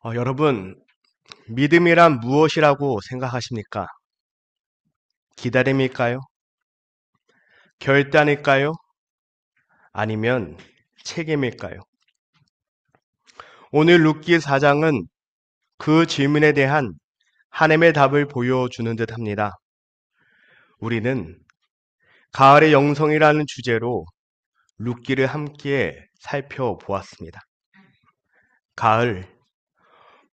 여러분, 믿음이란 무엇이라고 생각하십니까? 기다림일까요? 결단일까요? 아니면 책임일까요? 오늘 룻기 4장은 그 질문에 대한 하나님의 답을 보여주는 듯 합니다. 우리는 가을의 영성이라는 주제로 룻기를 함께 살펴보았습니다. 가을,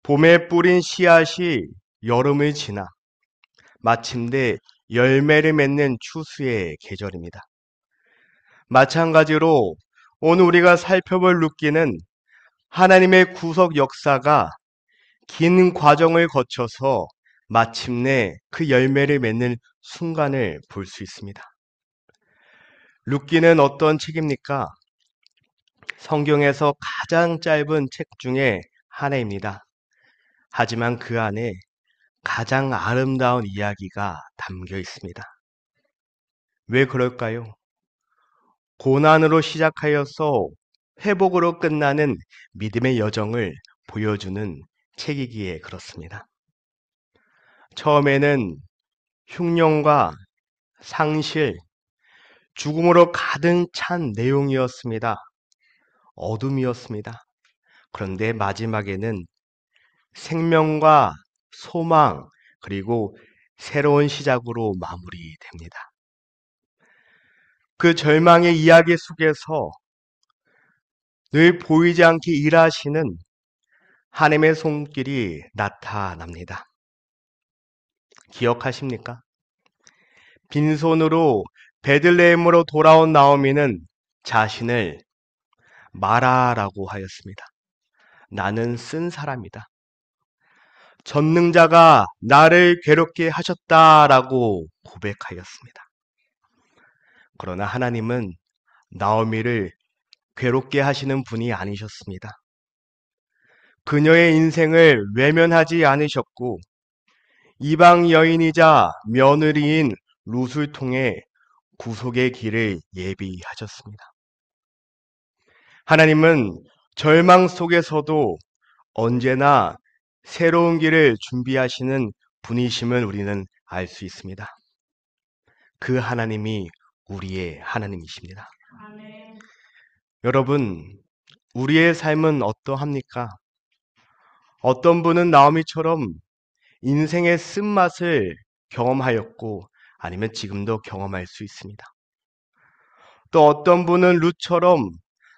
봄에 뿌린 씨앗이 여름을 지나 마침내 열매를 맺는 추수의 계절입니다. 마찬가지로 오늘 우리가 살펴볼 룻기는 하나님의 구속 역사가 긴 과정을 거쳐서 마침내 그 열매를 맺는 순간을 볼 수 있습니다. 룻기는 어떤 책입니까? 성경에서 가장 짧은 책 중에 하나입니다. 하지만 그 안에 가장 아름다운 이야기가 담겨 있습니다. 왜 그럴까요? 고난으로 시작하여서 회복으로 끝나는 믿음의 여정을 보여주는 책이기에 그렇습니다. 처음에는 흉년과 상실, 죽음으로 가득 찬 내용이었습니다. 어둠이었습니다. 그런데 마지막에는 생명과 소망, 그리고 새로운 시작으로 마무리됩니다. 그 절망의 이야기 속에서 늘 보이지 않게 일하시는 하나님의 손길이 나타납니다. 기억하십니까? 빈손으로 베들레헴으로 돌아온 나오미는 자신을 마라라고 하였습니다. 나는 쓴 사람이다. 전능자가 나를 괴롭게 하셨다라고 고백하였습니다. 그러나 하나님은 나오미를 괴롭게 하시는 분이 아니셨습니다. 그녀의 인생을 외면하지 않으셨고 이방 여인이자 며느리인 룻을 통해 구속의 길을 예비하셨습니다. 하나님은 절망 속에서도 언제나 새로운 길을 준비하시는 분이심을 우리는 알 수 있습니다. 그 하나님이 우리의 하나님이십니다. 아멘. 여러분, 우리의 삶은 어떠합니까? 어떤 분은 나오미처럼 인생의 쓴맛을 경험하였고 아니면 지금도 경험할 수 있습니다. 또 어떤 분은 룻처럼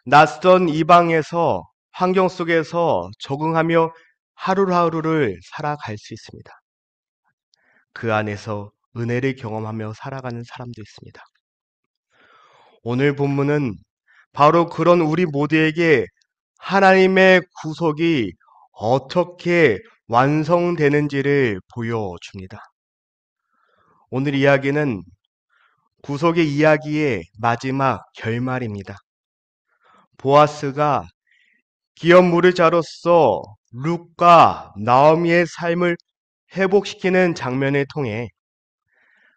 낯선 이방에서 환경 속에서 적응하며 하루하루를 살아갈 수 있습니다. 그 안에서 은혜를 경험하며 살아가는 사람도 있습니다. 오늘 본문은 바로 그런 우리 모두에게 하나님의 구속이 어떻게 완성되는지를 보여줍니다. 오늘 이야기는 구속의 이야기의 마지막 결말입니다. 보아스가 기업 무르자로서 룻과 나오미의 삶을 회복시키는 장면을 통해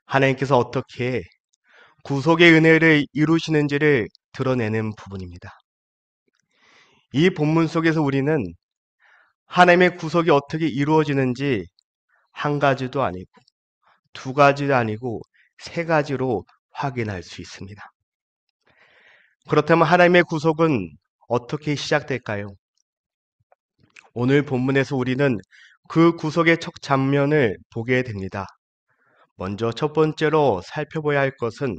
하나님께서 어떻게 구속의 은혜를 이루시는지를 드러내는 부분입니다. 이 본문 속에서 우리는 하나님의 구속이 어떻게 이루어지는지 한 가지도 아니고 두 가지도 아니고 세 가지로 확인할 수 있습니다. 그렇다면 하나님의 구속은 어떻게 시작될까요? 오늘 본문에서 우리는 그 구속의 첫 장면을 보게 됩니다. 먼저 첫 번째로 살펴봐야 할 것은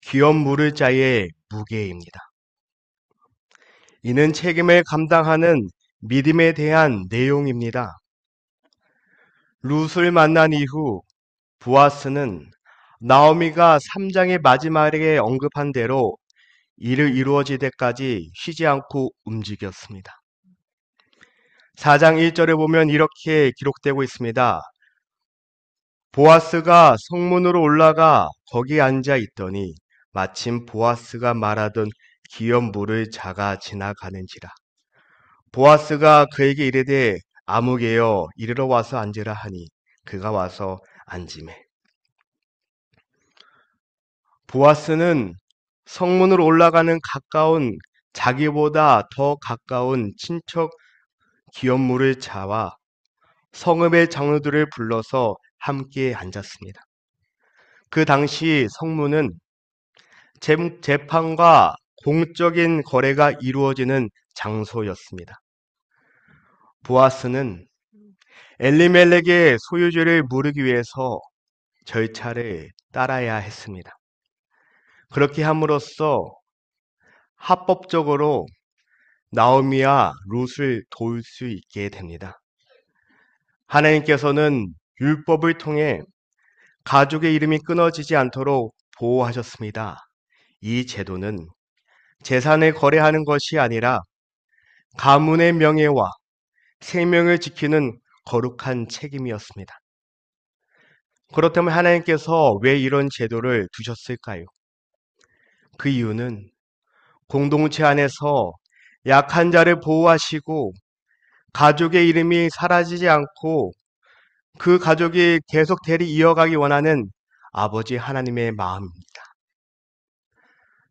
기업 물을 자의 무게입니다. 이는 책임을 감당하는 믿음에 대한 내용입니다. 룻을 만난 이후 보아스는 나오미가 3장의 마지막에 언급한 대로 일을 이루어질 때까지 쉬지 않고 움직였습니다. 4장 1절에 보면 이렇게 기록되고 있습니다. 보아스가 성문으로 올라가 거기 앉아 있더니 마침 보아스가 말하던 기업 물을 자가 지나가는지라. 보아스가 그에게 이르되 아무개여 이르러 와서 앉으라 하니 그가 와서 앉으매. 보아스는 성문으로 올라가는 가까운 자기보다 더 가까운 친척 기업 물을 자와 성읍의 장로들을 불러서 함께 앉았습니다. 그 당시 성문은 재판과 공적인 거래가 이루어지는 장소였습니다. 보아스는 엘리멜렉의 소유주를 물으기 위해서 절차를 따라야 했습니다. 그렇게 함으로써 합법적으로 나오미와 롯을 도울 수 있게 됩니다. 하나님께서는 율법을 통해 가족의 이름이 끊어지지 않도록 보호하셨습니다. 이 제도는 재산을 거래하는 것이 아니라 가문의 명예와 생명을 지키는 거룩한 책임이었습니다. 그렇다면 하나님께서 왜 이런 제도를 두셨을까요? 그 이유는 공동체 안에서 약한 자를 보호하시고 가족의 이름이 사라지지 않고 그 가족이 계속 대리 이어가기 원하는 아버지 하나님의 마음입니다.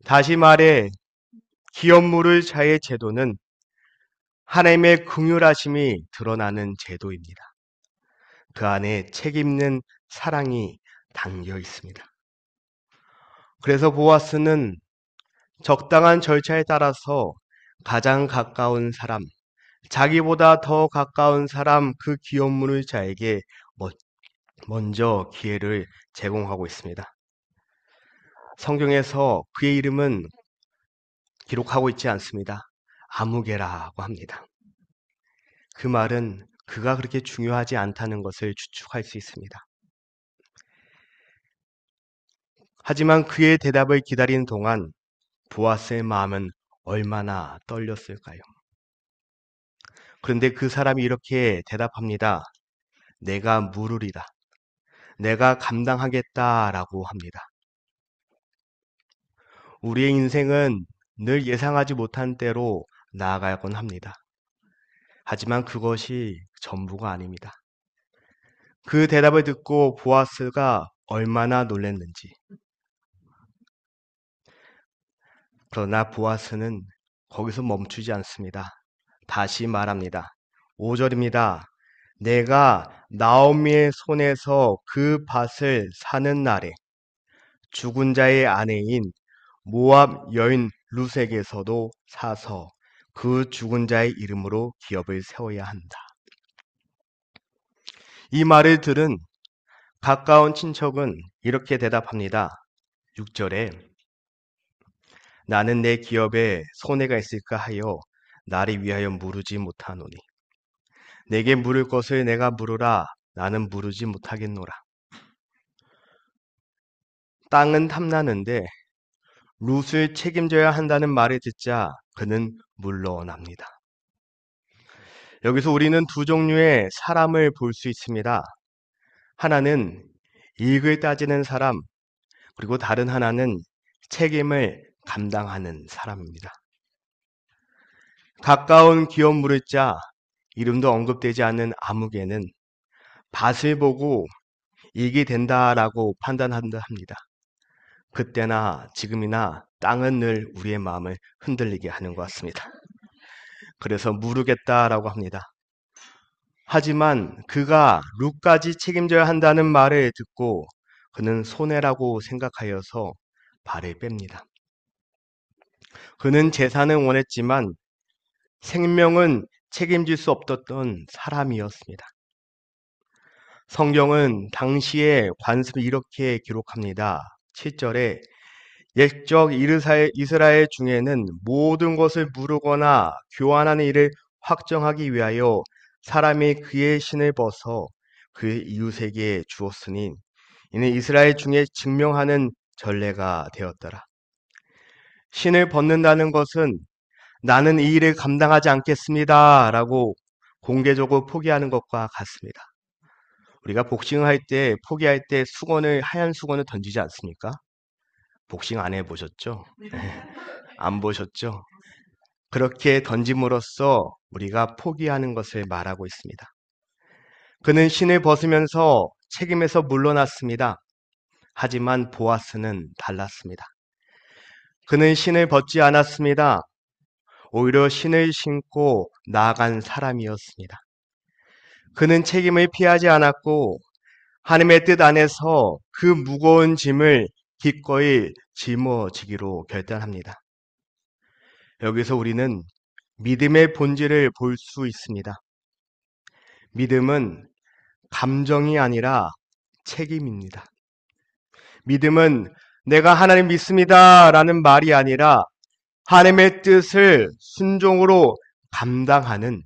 다시 말해 기업 물을 자의 제도는 하나님의 긍휼하심이 드러나는 제도입니다. 그 안에 책임있는 사랑이 담겨 있습니다. 그래서 보아스는 적당한 절차에 따라서 가장 가까운 사람, 자기보다 더 가까운 사람 그 기업 물을 자에게 먼저 기회를 제공하고 있습니다. 성경에서 그의 이름은 기록하고 있지 않습니다. 아무개라고 합니다. 그 말은 그가 그렇게 중요하지 않다는 것을 추측할 수 있습니다. 하지만 그의 대답을 기다리는 동안 보아스의 마음은 얼마나 떨렸을까요? 그런데 그 사람이 이렇게 대답합니다. 내가 물으리다. 내가 감당하겠다라고 합니다. 우리의 인생은 늘 예상하지 못한 때로 나아가곤 합니다. 하지만 그것이 전부가 아닙니다. 그 대답을 듣고 보아스가 얼마나 놀랐는지. 그러나 보아스는 거기서 멈추지 않습니다. 다시 말합니다. 5절입니다. 내가 나오미의 손에서 그 밭을 사는 날에 죽은 자의 아내인 모압 여인 룻에게서도 사서 그 죽은 자의 이름으로 기업을 세워야 한다. 이 말을 들은 가까운 친척은 이렇게 대답합니다. 6절에 나는 내 기업에 손해가 있을까 하여 나를 위하여 물으지 못하노니 내게 물을 것을 내가 물으라 나는 물으지 못하겠노라. 땅은 탐나는데 룻을 책임져야 한다는 말을 듣자 그는 물러납니다. 여기서 우리는 두 종류의 사람을 볼 수 있습니다. 하나는 이익을 따지는 사람, 그리고 다른 하나는 책임을 감당하는 사람입니다. 가까운 기업 물을 자, 이름도 언급되지 않는 아무개는 밭을 보고 이익이 된다라고 판단한다 합니다. 그때나 지금이나 땅은 늘 우리의 마음을 흔들리게 하는 것 같습니다. 그래서 물으겠다라고 합니다. 하지만 그가 룻까지 책임져야 한다는 말을 듣고 그는 손해라고 생각하여서 발을 뺍니다. 그는 재산은 원했지만 생명은 책임질 수 없었던 사람이었습니다. 성경은 당시의 관습을 이렇게 기록합니다. 7절에 옛적 이스라엘 중에는 모든 것을 물으거나 교환하는 일을 확정하기 위하여 사람이 그의 신을 벗어 그의 이웃에게 주었으니 이는 이스라엘 중에 증명하는 전례가 되었더라. 신을 벗는다는 것은 나는 이 일을 감당하지 않겠습니다 라고 공개적으로 포기하는 것과 같습니다. 우리가 복싱을 할 때 포기할 때 하얀 수건을 던지지 않습니까? 복싱 안 해보셨죠? 안 보셨죠? 그렇게 던짐으로써 우리가 포기하는 것을 말하고 있습니다. 그는 신을 벗으면서 책임에서 물러났습니다. 하지만 보아스는 달랐습니다. 그는 신을 벗지 않았습니다. 오히려 신을 신고 나아간 사람이었습니다. 그는 책임을 피하지 않았고 하나님의 뜻 안에서 그 무거운 짐을 기꺼이 짊어지기로 결단합니다. 여기서 우리는 믿음의 본질을 볼 수 있습니다. 믿음은 감정이 아니라 책임입니다. 믿음은 내가 하나님 믿습니다 라는 말이 아니라 하나님의 뜻을 순종으로 감당하는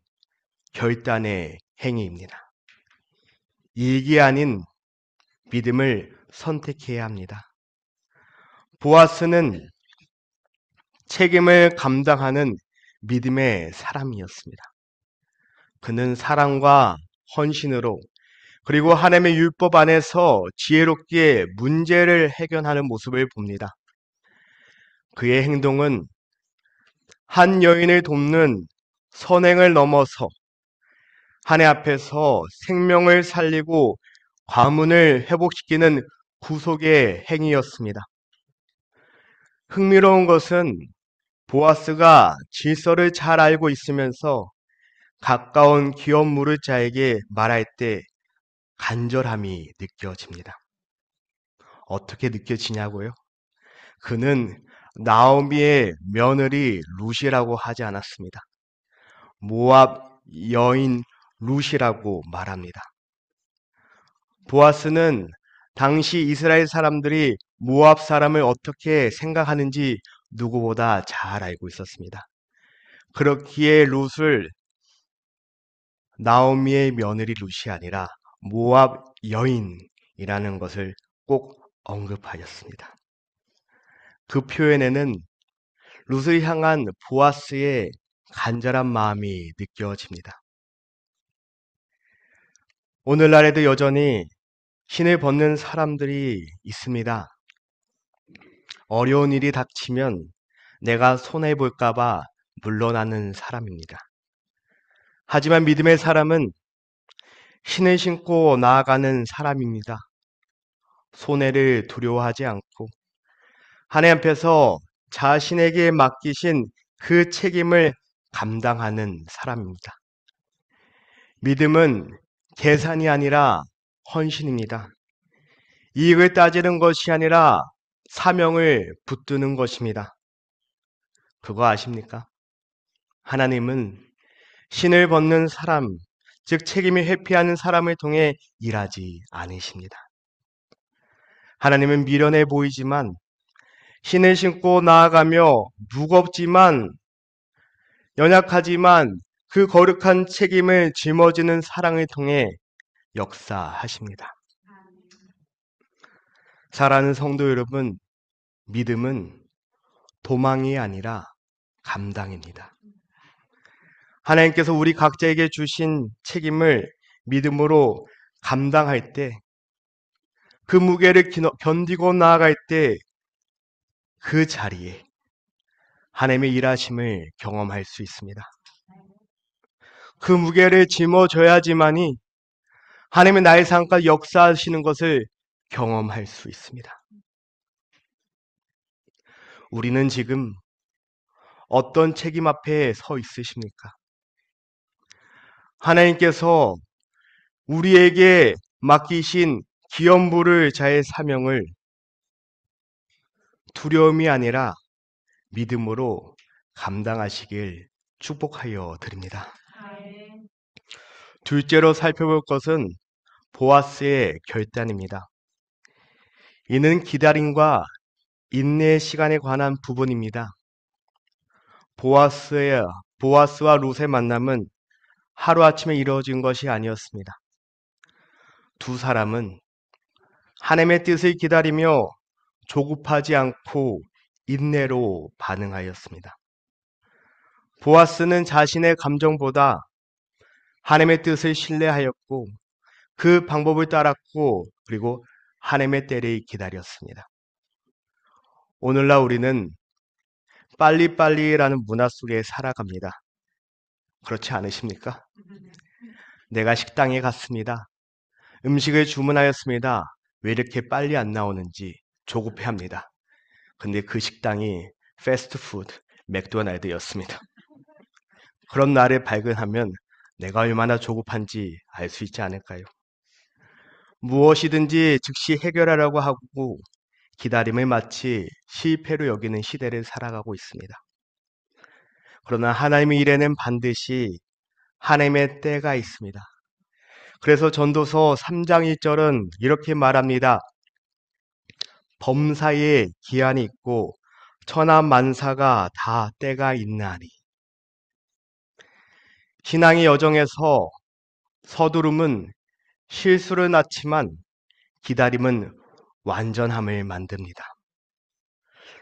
결단의 행위입니다. 이익이 아닌 믿음을 선택해야 합니다. 보아스는 책임을 감당하는 믿음의 사람이었습니다. 그는 사랑과 헌신으로 그리고 하나님의 율법 안에서 지혜롭게 문제를 해결하는 모습을 봅니다. 그의 행동은 한 여인을 돕는 선행을 넘어서 하나님 앞에서 생명을 살리고 가문을 회복시키는 구속의 행위였습니다. 흥미로운 것은 보아스가 질서를 잘 알고 있으면서 가까운 기업 물을 자에게 말할 때 간절함이 느껴집니다. 어떻게 느껴지냐고요? 그는 나오미의 며느리 룻이라고 하지 않았습니다. 모압 여인 룻이라고 말합니다. 보아스는 당시 이스라엘 사람들이 모압 사람을 어떻게 생각하는지 누구보다 잘 알고 있었습니다. 그렇기에 룻을 나오미의 며느리 룻이 아니라 모압 여인이라는 것을 꼭 언급하였습니다. 그 표현에는 룻을 향한 보아스의 간절한 마음이 느껴집니다. 오늘날에도 여전히 신을 벗는 사람들이 있습니다. 어려운 일이 닥치면 내가 손해볼까봐 물러나는 사람입니다. 하지만 믿음의 사람은 신을 신고 나아가는 사람입니다. 손해를 두려워하지 않고 하나님 앞에서 자신에게 맡기신 그 책임을 감당하는 사람입니다. 믿음은 계산이 아니라 헌신입니다. 이익을 따지는 것이 아니라 사명을 붙드는 것입니다. 그거 아십니까? 하나님은 신을 벗는 사람, 즉 책임이 회피하는 사람을 통해 일하지 않으십니다. 하나님은 미련해 보이지만 신을 신고 나아가며 무겁지만 연약하지만 그 거룩한 책임을 짊어지는 사랑을 통해 역사하십니다. 사랑하는 성도 여러분, 믿음은 도망이 아니라 감당입니다. 하나님께서 우리 각자에게 주신 책임을 믿음으로 감당할 때, 그 무게를 견디고 나아갈 때, 그 자리에 하나님의 일하심을 경험할 수 있습니다. 그 무게를 짊어져야지만이 하나님의 나의 삶과 역사하시는 것을 경험할 수 있습니다. 우리는 지금 어떤 책임 앞에 서 있으십니까? 하나님께서 우리에게 맡기신 기업물을 자의 사명을 두려움이 아니라 믿음으로 감당하시길 축복하여 드립니다. 둘째로 살펴볼 것은 보아스의 결단입니다. 이는 기다림과 인내의 시간에 관한 부분입니다. 보아스와 룻의 만남은 하루아침에 이루어진 것이 아니었습니다. 두 사람은 하나님의 뜻을 기다리며 조급하지 않고 인내로 반응하였습니다. 보아스는 자신의 감정보다 하나님의 뜻을 신뢰하였고 그 방법을 따랐고 그리고 하나님의 때를 기다렸습니다. 오늘날 우리는 빨리빨리라는 문화 속에 살아갑니다. 그렇지 않으십니까? 내가 식당에 갔습니다. 음식을 주문하였습니다. 왜 이렇게 빨리 안 나오는지 조급해합니다. 근데 그 식당이 패스트푸드 맥도날드였습니다. 그런 나를 발견하면 내가 얼마나 조급한지 알 수 있지 않을까요? 무엇이든지 즉시 해결하려고 하고 기다림을 마치 실패로 여기는 시대를 살아가고 있습니다. 그러나 하나님의 일에는 반드시 하나님의 때가 있습니다. 그래서 전도서 3장 1절은 이렇게 말합니다. 범사에 기한이 있고 천하 만사가 다 때가 있나니. 신앙의 여정에서 서두름은 실수를 낳지만 기다림은 완전함을 만듭니다.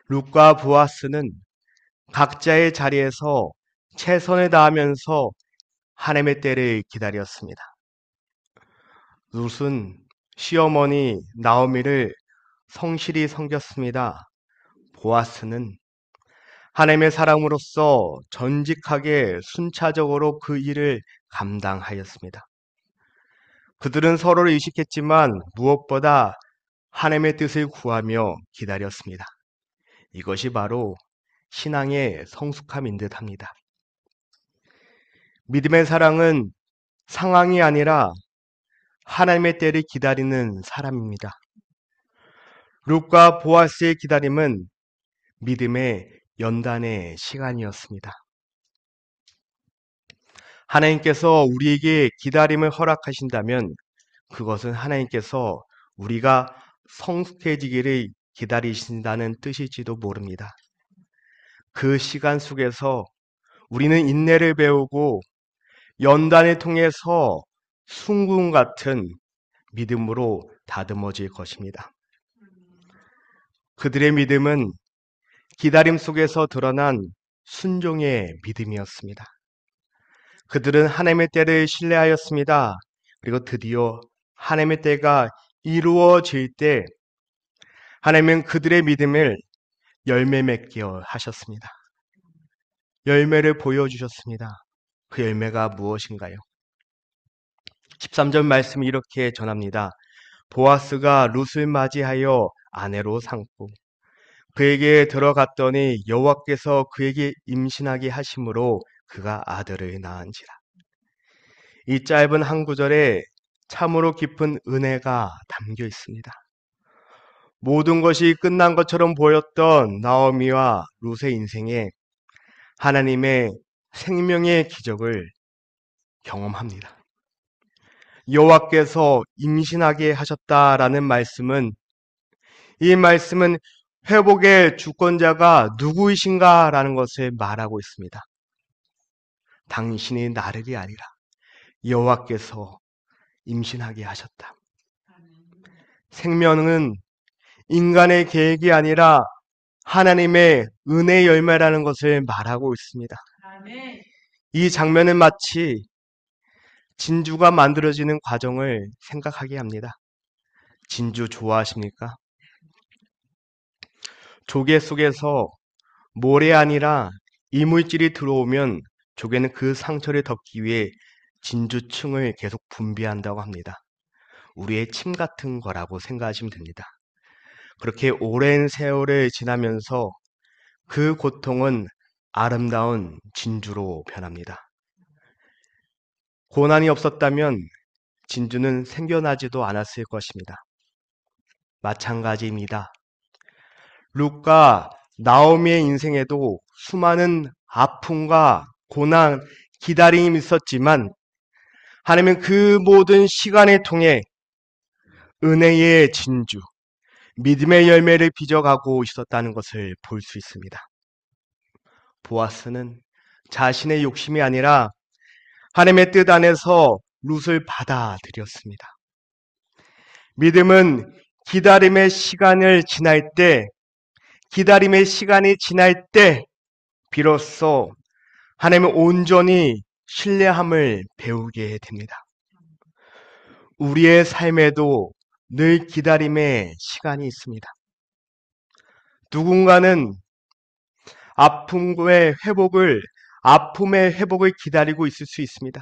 룻과 보아스는 각자의 자리에서 최선을 다하면서 하나님의 때를 기다렸습니다. 룻은 시어머니 나오미를 성실히 섬겼습니다. 보아스는 하나님의 사람으로서 전직하게 순차적으로 그 일을 감당하였습니다. 그들은 서로를 의식했지만 무엇보다 하나님의 뜻을 구하며 기다렸습니다. 이것이 바로 신앙의 성숙함인 듯합니다. 믿음의 사랑은 상황이 아니라 하나님의 때를 기다리는 사람입니다. 룻과 보아스의 기다림은 믿음의 연단의 시간이었습니다. 하나님께서 우리에게 기다림을 허락하신다면 그것은 하나님께서 우리가 성숙해지기를 기다리신다는 뜻일지도 모릅니다. 그 시간 속에서 우리는 인내를 배우고 연단을 통해서 숭궁 같은 믿음으로 다듬어질 것입니다. 그들의 믿음은 기다림 속에서 드러난 순종의 믿음이었습니다. 그들은 하나님의 때를 신뢰하였습니다. 그리고 드디어 하나님의 때가 이루어질 때 하나님은 그들의 믿음을 열매 맺게 하셨습니다. 열매를 보여주셨습니다. 그 열매가 무엇인가요? 13절 말씀이 이렇게 전합니다. 보아스가 룻을 맞이하여 아내로 삼고 그에게 들어갔더니 여호와께서 그에게 임신하게 하심으로 그가 아들을 낳은지라. 이 짧은 한 구절에 참으로 깊은 은혜가 담겨 있습니다. 모든 것이 끝난 것처럼 보였던 나오미와 룻의 인생에 하나님의 생명의 기적을 경험합니다. 여호와께서 임신하게 하셨다라는 말씀은 이 말씀은 회복의 주권자가 누구이신가라는 것을 말하고 있습니다. 당신이 나를이 아니라 여호와께서 임신하게 하셨다. 생명은 인간의 계획이 아니라 하나님의 은혜의 열매라는 것을 말하고 있습니다. 이 장면은 마치 진주가 만들어지는 과정을 생각하게 합니다. 진주 좋아하십니까? 조개 속에서 모래 아니라 이물질이 들어오면 조개는 그 상처를 덮기 위해 진주층을 계속 분비한다고 합니다. 우리의 침 같은 거라고 생각하시면 됩니다. 그렇게 오랜 세월을 지나면서 그 고통은 아름다운 진주로 변합니다. 고난이 없었다면 진주는 생겨나지도 않았을 것입니다. 마찬가지입니다. 룻과 나오미의 인생에도 수많은 아픔과 고난, 기다림이 있었지만 하나님은 그 모든 시간을 통해 은혜의 진주, 믿음의 열매를 빚어가고 있었다는 것을 볼 수 있습니다. 보아스는 자신의 욕심이 아니라 하나님의 뜻 안에서 룻을 받아들였습니다. 믿음은 기다림의 시간을 지날 때, 기다림의 시간이 지날 때 비로소 하나님을 온전히 신뢰함을 배우게 됩니다. 우리의 삶에도 늘 기다림의 시간이 있습니다. 누군가는 아픔의 회복을 기다리고 있을 수 있습니다.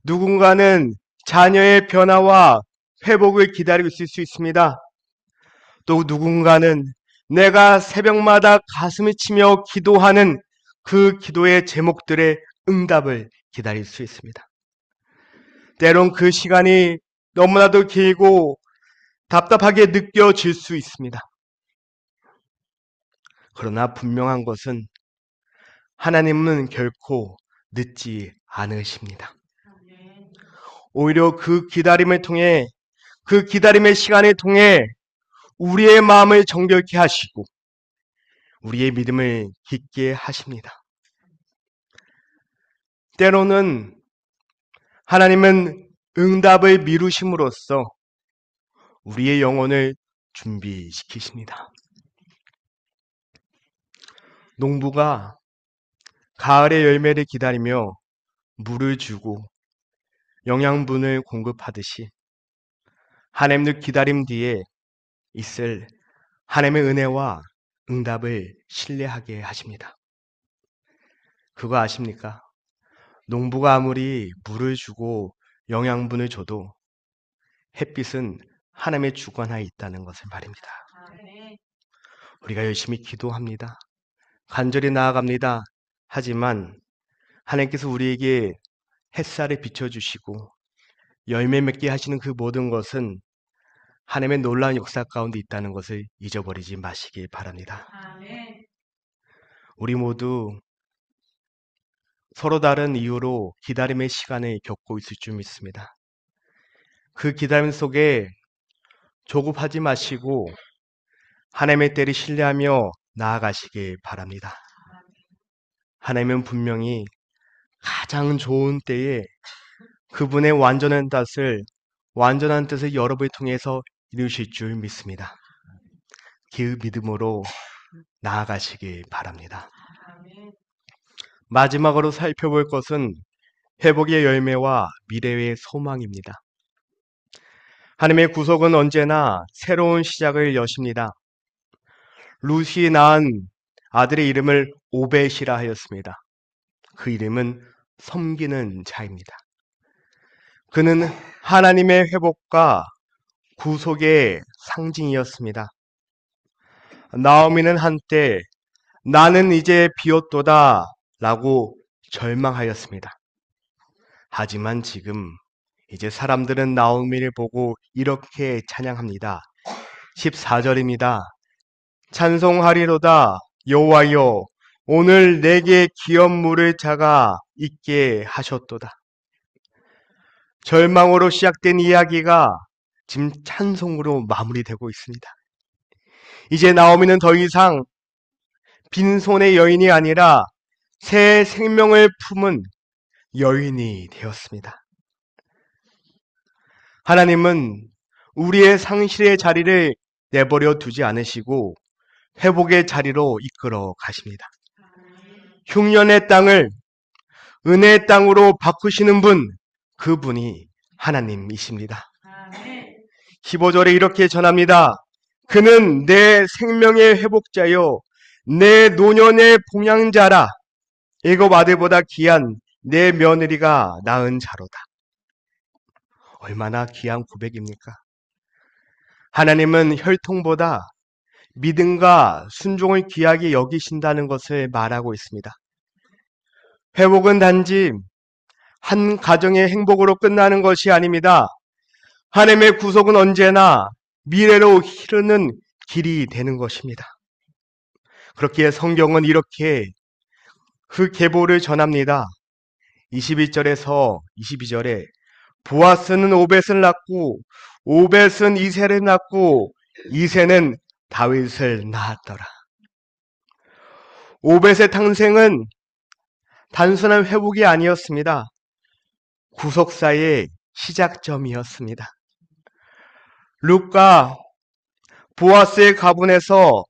누군가는 자녀의 변화와 회복을 기다리고 있을 수 있습니다. 또 누군가는 내가 새벽마다 가슴을 치며 기도하는 그 기도의 제목들에 응답을 기다릴 수 있습니다. 때론 그 시간이 너무나도 길고 답답하게 느껴질 수 있습니다. 그러나 분명한 것은 하나님은 결코 늦지 않으십니다. 오히려 그 기다림을 통해, 그 기다림의 시간을 통해 우리의 마음을 정결케 하시고 우리의 믿음을 깊게 하십니다. 때로는 하나님은 응답을 미루심으로써 우리의 영혼을 준비시키십니다. 농부가 가을의 열매를 기다리며 물을 주고 영양분을 공급하듯이 하나님을 기다림 뒤에 있을 하나님의 은혜와 응답을 신뢰하게 하십니다. 그거 아십니까? 농부가 아무리 물을 주고 영양분을 줘도 햇빛은 하나님의 주관하에 있다는 것을 말입니다. 우리가 열심히 기도합니다. 간절히 나아갑니다. 하지만 하나님께서 우리에게 햇살을 비춰주시고 열매 맺게 하시는 그 모든 것은 하나님의 놀라운 역사 가운데 있다는 것을 잊어버리지 마시길 바랍니다. 우리 모두 서로 다른 이유로 기다림의 시간을 겪고 있을 줄 믿습니다. 그 기다림 속에 조급하지 마시고 하나님의 때를 신뢰하며 나아가시길 바랍니다. 하나님은 분명히 가장 좋은 때에 그분의 완전한 뜻을 여러분을 통해서 이루실 줄 믿습니다. 그 믿음으로 나아가시길 바랍니다. 마지막으로 살펴볼 것은 회복의 열매와 미래의 소망입니다. 하나님의 구속은 언제나 새로운 시작을 여십니다. 루시 낳은 아들의 이름을 오벳이라 하였습니다. 그 이름은 섬기는 자입니다. 그는 하나님의 회복과 구속의 상징이었습니다. 나오미는 한때 나는 이제 비었도다 라고 절망하였습니다. 하지만 지금 이제 사람들은 나오미를 보고 이렇게 찬양합니다. 14절입니다. 찬송하리로다 여호와여 오늘 내게 기업물을 자가 있게 하셨도다. 절망으로 시작된 이야기가 지금 찬송으로 마무리되고 있습니다. 이제 나오미는 더 이상 빈손의 여인이 아니라 새 생명을 품은 여인이 되었습니다. 하나님은 우리의 상실의 자리를 내버려 두지 않으시고 회복의 자리로 이끌어 가십니다. 흉년의 땅을 은혜의 땅으로 바꾸시는 분, 그분이 하나님이십니다. 15절에 이렇게 전합니다. 그는 내 생명의 회복자요 내 노년의 봉양자라. 애굽 아들보다 귀한 내 며느리가 낳은 자로다. 얼마나 귀한 고백입니까? 하나님은 혈통보다 믿음과 순종을 귀하게 여기신다는 것을 말하고 있습니다. 회복은 단지 한 가정의 행복으로 끝나는 것이 아닙니다. 하나님의 구속은 언제나 미래로 흐르는 길이 되는 것입니다. 그렇기에 성경은 이렇게 그 계보를 전합니다. 21절에서 22절에 보아스는 오벳을 낳고 오벳은 이새를 낳고 이새는 다윗을 낳았더라. 오벳의 탄생은 단순한 회복이 아니었습니다. 구속사의 시작점이었습니다. 룻과 보아스의 가문에서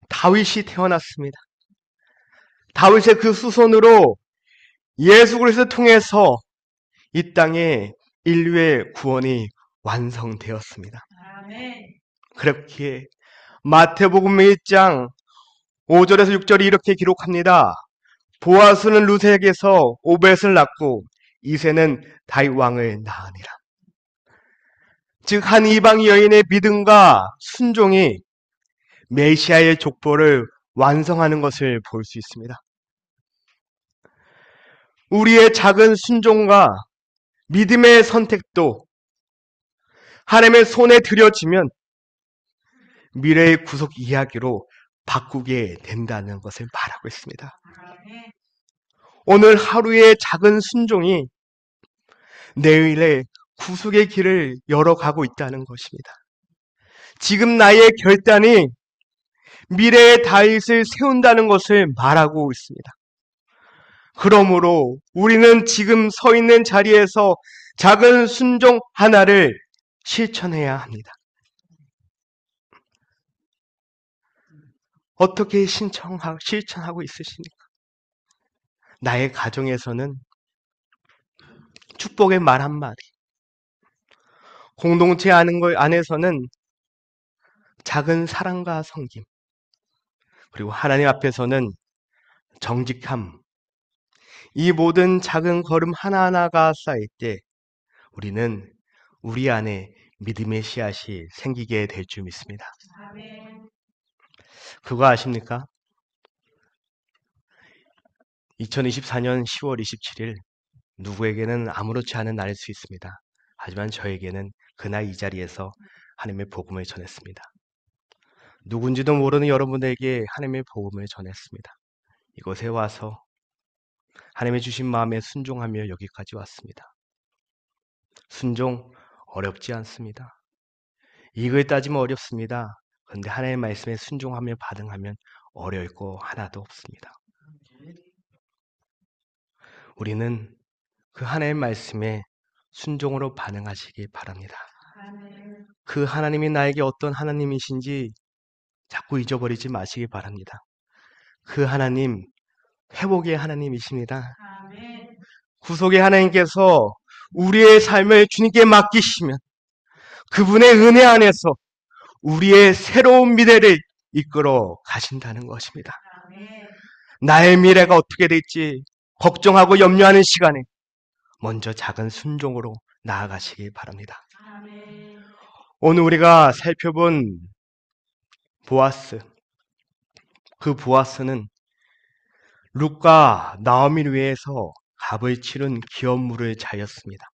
다윗이 태어났습니다. 다윗의 그 수손으로 예수 그리스도를 통해서 이 땅에 인류의 구원이 완성되었습니다. 그렇기에 마태복음 1장 5절에서 6절이 이렇게 기록합니다. 보아스는 룻에게서 오벳을 낳고 이새는 다윗 왕을 낳으니라. 즉 한 이방 여인의 믿음과 순종이 메시아의 족보를 완성하는 것을 볼 수 있습니다. 우리의 작은 순종과 믿음의 선택도 하나님의 손에 들여지면 미래의 구속 이야기로 바꾸게 된다는 것을 말하고 있습니다. 오늘 하루의 작은 순종이 내일의 구속의 길을 열어가고 있다는 것입니다. 지금 나의 결단이 미래의 다윗을 세운다는 것을 말하고 있습니다. 그러므로 우리는 지금 서 있는 자리에서 작은 순종 하나를 실천해야 합니다. 어떻게 실천하고 있으십니까? 나의 가정에서는 축복의 말 한마디, 공동체 안에서는 작은 사랑과 섬김, 그리고 하나님 앞에서는 정직함, 이 모든 작은 걸음 하나하나가 쌓일 때 우리는 우리 안에 믿음의 씨앗이 생기게 될 줄 믿습니다. 그거 아십니까? 2024년 10월 27일 누구에게는 아무렇지 않은 날일 수 있습니다. 하지만 저에게는 그날 이 자리에서 하나님의 복음을 전했습니다. 누군지도 모르는 여러분에게 하나님의 복음을 전했습니다. 이곳에 와서 하나님의 주신 마음에 순종하며 여기까지 왔습니다. 순종 어렵지 않습니다. 이걸 따지면 어렵습니다. 그런데 하나님의 말씀에 순종하며 반응하면 어려울 거 하나도 없습니다. 우리는 그 하나님의 말씀에 순종으로 반응하시기 바랍니다. 그 하나님이 나에게 어떤 하나님이신지 자꾸 잊어버리지 마시기 바랍니다. 그 하나님, 회복의 하나님이십니다. 구속의 하나님께서 우리의 삶을 주님께 맡기시면 그분의 은혜 안에서 우리의 새로운 미래를 이끌어 가신다는 것입니다. 나의 미래가 어떻게 될지 걱정하고 염려하는 시간에 먼저 작은 순종으로 나아가시기 바랍니다. 오늘 우리가 살펴본 보아스, 그 보아스는 룻과 나오미를 위해서 값을 치른 기업 물을 자였습니다.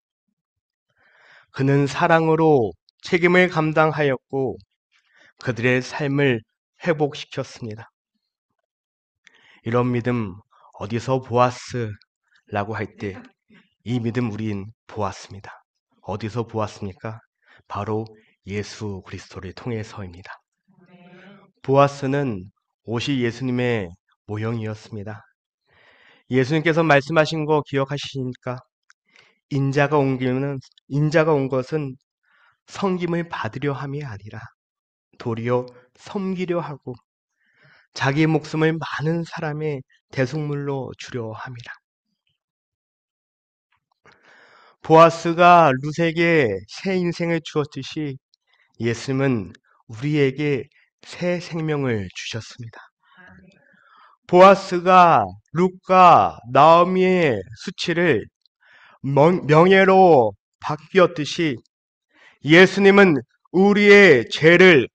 그는 사랑으로 책임을 감당하였고 그들의 삶을 회복시켰습니다. 이런 믿음 어디서 보았으라고 할 때 이 믿음 우린 보았습니다. 어디서 보았습니까? 바로 예수 그리스도를 통해서입니다. 보아스는 옷이 예수님의 모형이었습니다. 예수님께서 말씀하신 거 기억하시니까 인자가 온 것은 섬김을 받으려 함이 아니라 도리어 섬기려 하고 자기 목숨을 많은 사람의 대속물로 주려 함이라. 보아스가 룻에게 새 인생을 주었듯이 예수님은 우리에게 새 생명을 주셨습니다. 보아스가 룻과 나오미의 수치를 명예로 바뀌었듯이 예수님은 우리의 죄를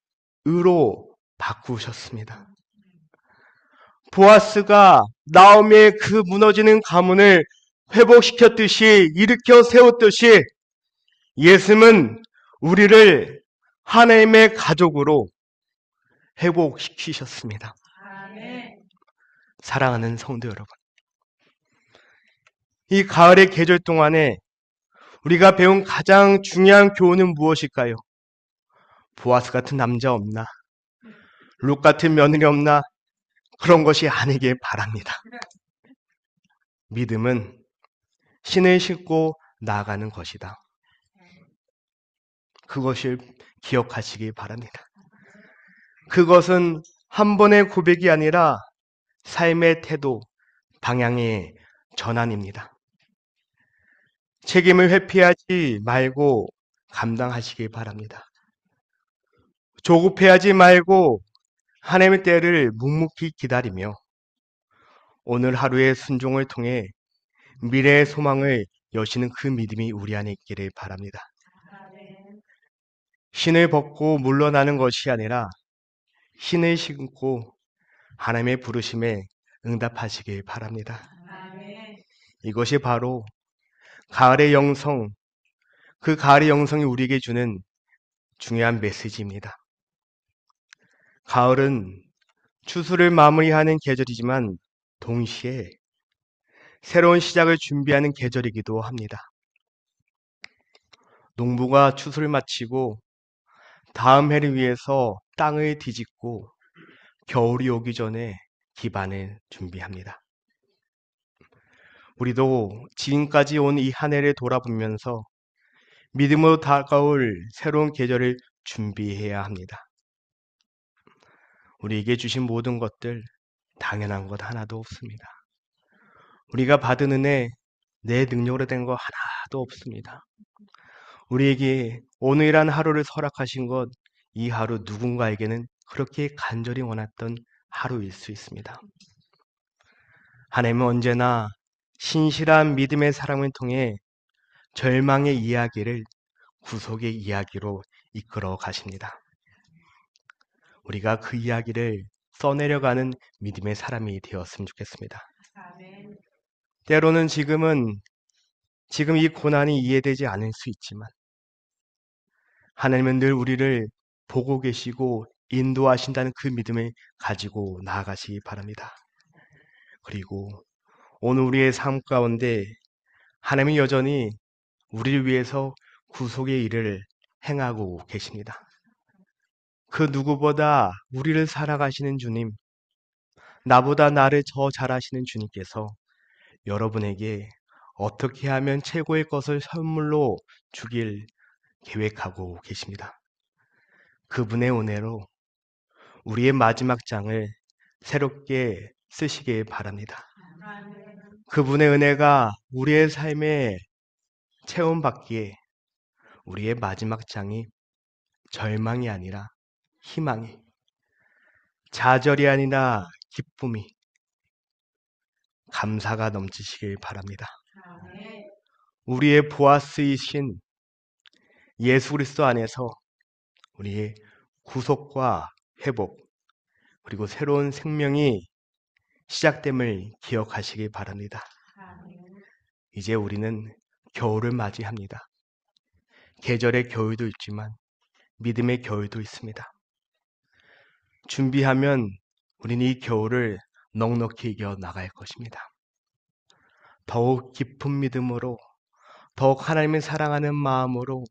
의로 바꾸셨습니다. 보아스가 나오미의 그 무너지는 가문을 회복시켰듯이 일으켜 세웠듯이 예수님은 우리를 하나님의 가족으로 회복시키셨습니다. 사랑하는 성도 여러분, 이 가을의 계절 동안에 우리가 배운 가장 중요한 교훈은 무엇일까요? 보아스 같은 남자 없나? 룻 같은 며느리 없나? 그런 것이 아니길 바랍니다. 믿음은 신을 신고 나아가는 것이다. 그것을 기억하시기 바랍니다. 그것은 한 번의 고백이 아니라 삶의 태도, 방향의 전환입니다. 책임을 회피하지 말고 감당하시기 바랍니다. 조급해하지 말고 하나님의 때를 묵묵히 기다리며 오늘 하루의 순종을 통해 미래의 소망을 여시는 그 믿음이 우리 안에 있기를 바랍니다. 신을 벗고 물러나는 것이 아니라 신을 신고 하나님의 부르심에 응답하시길 바랍니다. 이것이 바로 가을의 영성, 그 가을의 영성이 우리에게 주는 중요한 메시지입니다. 가을은 추수를 마무리하는 계절이지만 동시에 새로운 시작을 준비하는 계절이기도 합니다. 농부가 추수를 마치고 다음 해를 위해서 땅을 뒤집고 겨울이 오기 전에 기반을 준비합니다. 우리도 지금까지 온 이 한 해를 돌아보면서 믿음으로 다가올 새로운 계절을 준비해야 합니다. 우리에게 주신 모든 것들 당연한 것 하나도 없습니다. 우리가 받은 은혜, 내 능력으로 된 거 하나도 없습니다. 우리에게 오늘이란 하루를 허락하신 것, 이 하루 누군가에게는 그렇게 간절히 원했던 하루일 수 있습니다. 하나님은 언제나 신실한 믿음의 사람을 통해 절망의 이야기를 구속의 이야기로 이끌어 가십니다. 우리가 그 이야기를 써내려가는 믿음의 사람이 되었으면 좋겠습니다. 때로는 지금 이 고난이 이해되지 않을 수 있지만 하나님은 늘 우리를 보고 계시고 인도하신다는 그 믿음을 가지고 나아가시기 바랍니다. 그리고 오늘 우리의 삶 가운데 하나님이 여전히 우리를 위해서 구속의 일을 행하고 계십니다. 그 누구보다 우리를 사랑하시는 주님, 나보다 나를 더 잘 아시는 주님께서 여러분에게 어떻게 하면 최고의 것을 선물로 주길 계획하고 계십니다. 그분의 은혜로 우리의 마지막 장을 새롭게 쓰시길 바랍니다. 그분의 은혜가 우리의 삶에 체험받기에 우리의 마지막 장이 절망이 아니라 희망이, 좌절이 아니라 기쁨이, 감사가 넘치시길 바랍니다. 우리의 보아스이신 예수 그리스도 안에서 우리의 구속과 회복, 그리고 새로운 생명이 시작됨을 기억하시기 바랍니다. 이제 우리는 겨울을 맞이합니다. 계절의 겨울도 있지만 믿음의 겨울도 있습니다. 준비하면 우리는 이 겨울을 넉넉히 이겨 나갈 것입니다. 더욱 깊은 믿음으로, 더욱 하나님을 사랑하는 마음으로,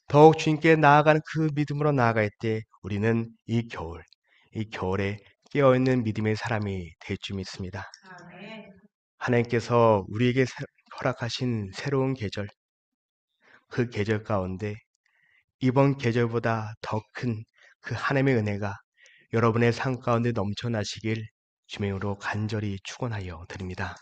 더욱 주님께 나아가는 그 믿음으로 나아갈 때 우리는 이 겨울에 깨어있는 믿음의 사람이 될 줄 믿습니다. 하나님께서 우리에게 허락하신 새로운 계절, 그 계절 가운데 이번 계절보다 더 큰 그 하나님의 은혜가 여러분의 삶 가운데 넘쳐나시길 주명으로 간절히 축원하여 드립니다.